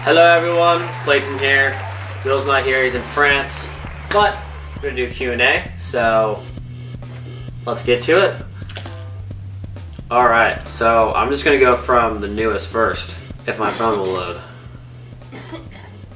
Hello everyone, Clayton here. Bill's not here, he's in France, but we're gonna do Q&A, so let's get to it. Alright, so I'm just gonna go from the newest first, if my phone will load.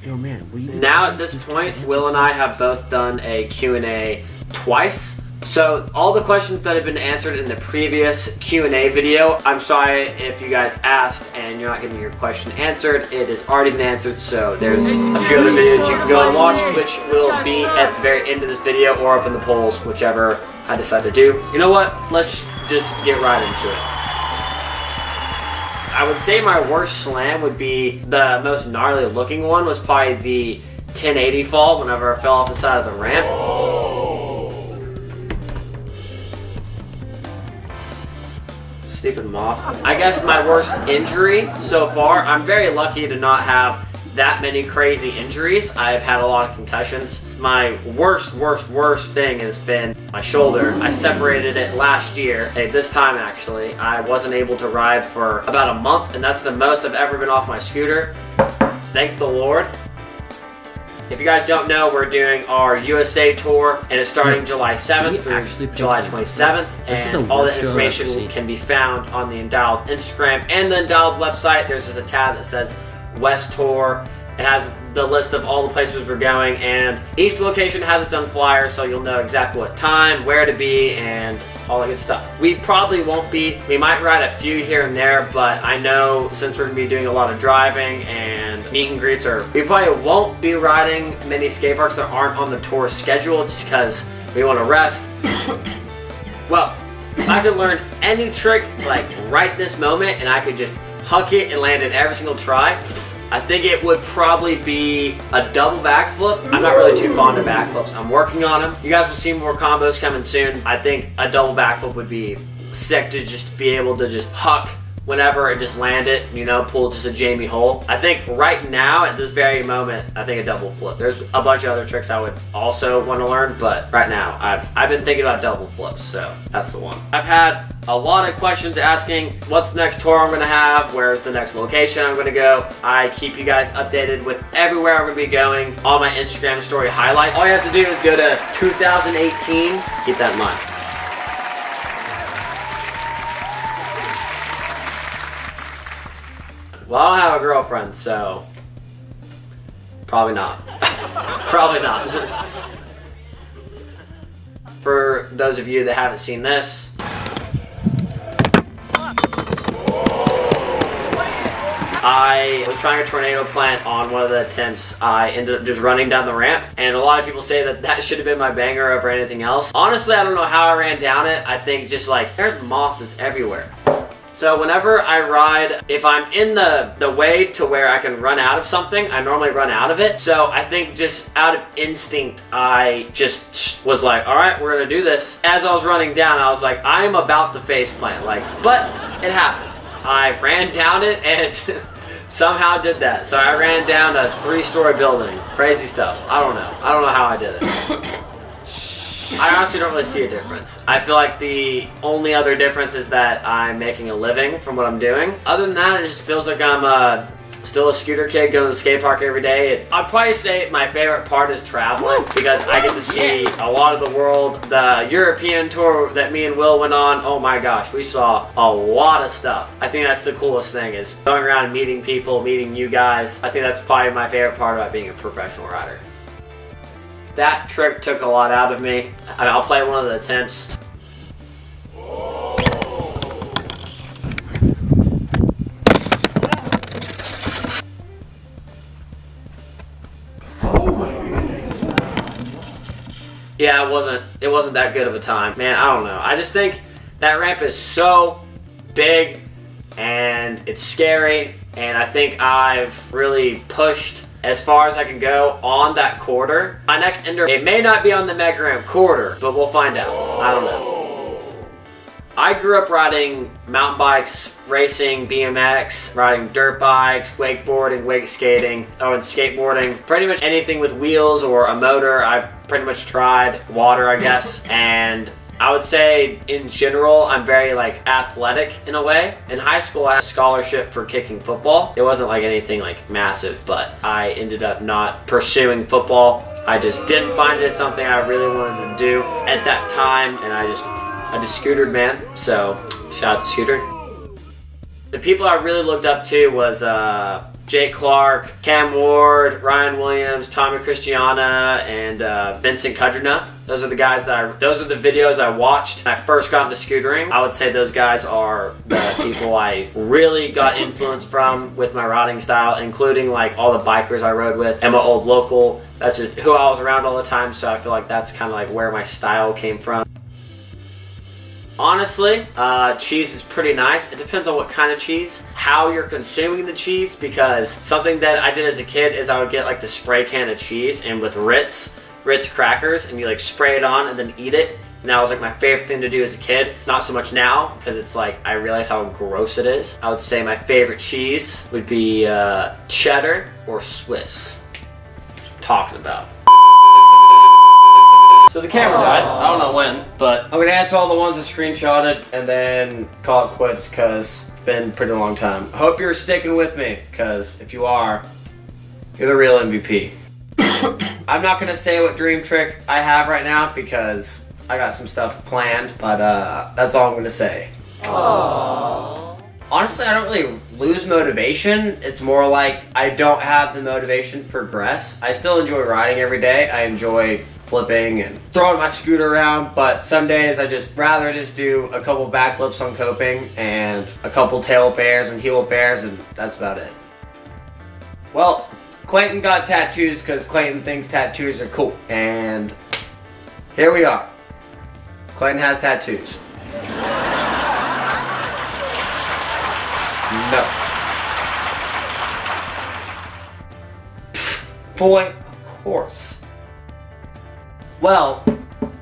Yo, man, now at this point, Will and I have both done a Q&A twice. So all the questions that have been answered in the previous Q&A video, I'm sorry if you guys asked and you're not getting your question answered. It has already been answered, so there's a few other videos you can go and watch, which will be at the very end of this video or up in the polls, whichever I decide to do. You know what? Let's just get right into it. I would say my worst slam would be the most gnarly looking one was probably the 1080 fall whenever I fell off the side of the ramp. Stupid moth. I guess my worst injury so far, I'm very lucky to not have that many crazy injuries. I've had a lot of concussions. My worst thing has been my shoulder. I separated it last year. This time actually. I wasn't able to ride for about a month, and that's the most I've ever been off my scooter. Thank the Lord. If you guys don't know, we're doing our USA tour, and it's starting July 7th through July 27th, and all the information can be found on the Undialed Instagram and the Undialed website. There's just a tab that says West Tour. It has the list of all the places we're going, and each location has its own flyer, so you'll know exactly what time, where to be, and all that good stuff. We probably won't be, we might ride a few here and there, but I know since we're going to be doing a lot of driving and meet and greets, we probably won't be riding many skate parks that aren't on the tour schedule just because we want to rest. Well, if I could learn any trick like right this moment and I could just huck it and land it every single try, I think it would probably be a double backflip. I'm not really too fond of backflips. I'm working on them. You guys will see more combos coming soon. I think a double backflip would be sick to just be able to just huck whenever and just land it, you know, pull just a Jamie hole. I think right now, at this very moment, I think a double flip. There's a bunch of other tricks I would also want to learn, but right now, I've been thinking about double flips, so that's the one. I've had a lot of questions asking what's the next tour I'm going to have, where's the next location I'm going to go. I keep you guys updated with everywhere I'm going to be going on my Instagram story highlight. All you have to do is go to 2018, keep that in mind. Well, I don't have a girlfriend, so probably not. Probably not. For those of you that haven't seen this, I was trying a tornado plant on one of the attempts. I ended up just running down the ramp, and a lot of people say that that should have been my banger over anything else. Honestly, I don't know how I ran down it. I think just like, there's mosses everywhere. So whenever I ride, if I'm in the way to where I can run out of something, I normally run out of it. So I think just out of instinct, I just was like, all right, we're gonna do this. As I was running down, I was like, I am about to face plant, but it happened. I ran down it and somehow did that. So I ran down a 3-story building. Crazy stuff. I don't know. I don't know how I did it. I honestly don't really see a difference. I feel like the only other difference is that I'm making a living from what I'm doing. Other than that, it just feels like I'm still a scooter kid going to the skate park every day. I'd probably say my favorite part is traveling because I get to see a lot of the world. The European tour that me and Will went on, oh my gosh, we saw a lot of stuff. I think that's the coolest thing is going around and meeting people, meeting you guys. I think that's probably my favorite part about being a professional rider. That trick took a lot out of me. I'll play one of the attempts. Yeah, it wasn't that good of a time. Man, I don't know. I just think that ramp is so big and it's scary, and I think I've really pushed as far as I can go on that quarter. My next ender, it may not be on the mega ramp quarter, but we'll find out. I don't know. I grew up riding mountain bikes, racing, BMX, riding dirt bikes, wakeboarding, wake skating, and skateboarding. Pretty much anything with wheels or a motor, I've pretty much tried. Water, I guess. And I would say in general, I'm very like athletic in a way. In high school, I had a scholarship for kicking football. It wasn't like anything like massive, but I ended up not pursuing football. I just didn't find it as something I really wanted to do at that time, and I just scootered, man. So shout out to Scooter. The people I really looked up to was Jake Clark, Cam Ward, Ryan Williams, Tommy Christiana, and Vincent Kudrina. Those are the guys those are the videos I watched when I first got into scootering. I would say those guys are the people I really got influence from with my riding style, including like all the bikers I rode with and my old local. That's just who I was around all the time, so I feel like that's kind of like where my style came from. Honestly, cheese is pretty nice. It depends on what kind of cheese, how you're consuming the cheese, because something that I did as a kid is I would get like the spray can of cheese and with Ritz crackers, and you like spray it on and then eat it. And that was like my favorite thing to do as a kid. Not so much now, because it's like I realize how gross it is. I would say my favorite cheese would be cheddar or Swiss. That's what I'm talking about. So the camera died, I don't know when, but I'm gonna answer all the ones that screenshotted and then call it quits because it's been a pretty long time. I hope you're sticking with me, because if you are, you're the real MVP. I'm not gonna say what dream trick I have right now because I got some stuff planned, but that's all I'm gonna say. Aww. Honestly, I don't really lose motivation. It's more like I don't have the motivation to progress. I still enjoy riding every day. I enjoy flipping and throwing my scooter around, but some days I just rather just do a couple backflips on coping and a couple tail bears and heel bears, and that's about it. Well, Clayton got tattoos because Clayton thinks tattoos are cool, and here we are. Clayton has tattoos. No. Boy, of course. Well,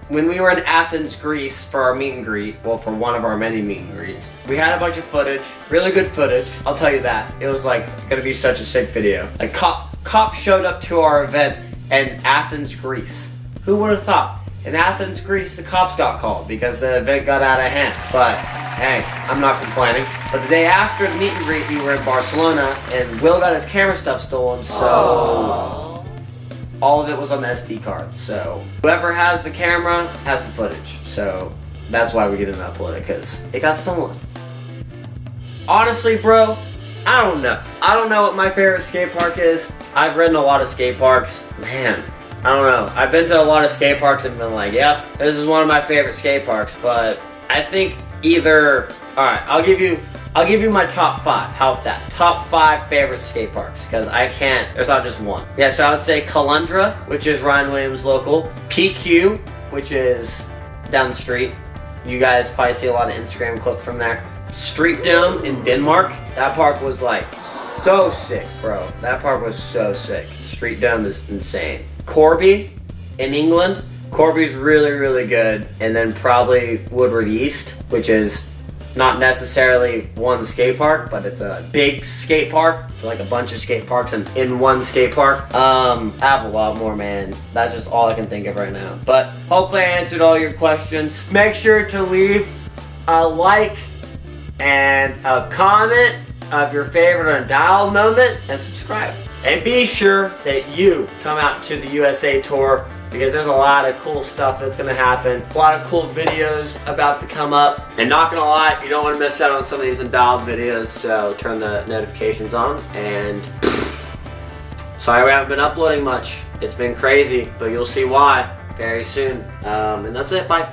when we were in Athens, Greece for our meet and greet, well, for one of our many meet and greets, we had a bunch of footage, really good footage, I'll tell you that. It was like gonna be such a sick video. Like cops showed up to our event in Athens, Greece. Who would have thought? In Athens, Greece, the cops got called because the event got out of hand. But hey, I'm not complaining. But the day after the meet and greet, we were in Barcelona, and Will got his camera stuff stolen, so aww, all of it was on the SD card. So whoever has the camera has the footage. So that's why we didn't upload it, because it got stolen. Honestly, bro, I don't know. I don't know what my favorite skate park is. I've ridden a lot of skate parks. Man, I don't know. I've been to a lot of skate parks and been like, yep, this is one of my favorite skate parks. But I think either, all right, I'll give you my top 5. How about that? Top 5 favorite skate parks, because I can't, there's not just one. Yeah, so I would say Calundra, which is Ryan Williams' local. Pkwy, which is down the street. You guys probably see a lot of Instagram clips from there. Street Dome in Denmark. That park was like so sick, bro. That park was so sick. Street Dome is insane. Corby in England. Corby's really, really good. And then probably Woodward East, which is not necessarily one skate park, but it's a big skate park. It's like a bunch of skate parks in one skate park. I have a lot more, man. That's just all I can think of right now. But hopefully I answered all your questions. Make sure to leave a like and a comment of your favorite Undialed moment, and subscribe. And be sure that you come out to the USA tour, because there's a lot of cool stuff that's gonna happen. A lot of cool videos about to come up. And not gonna lie, you don't wanna miss out on some of these Undialed videos, so turn the notifications on. And sorry we haven't been uploading much. It's been crazy, but you'll see why very soon. And that's it, bye.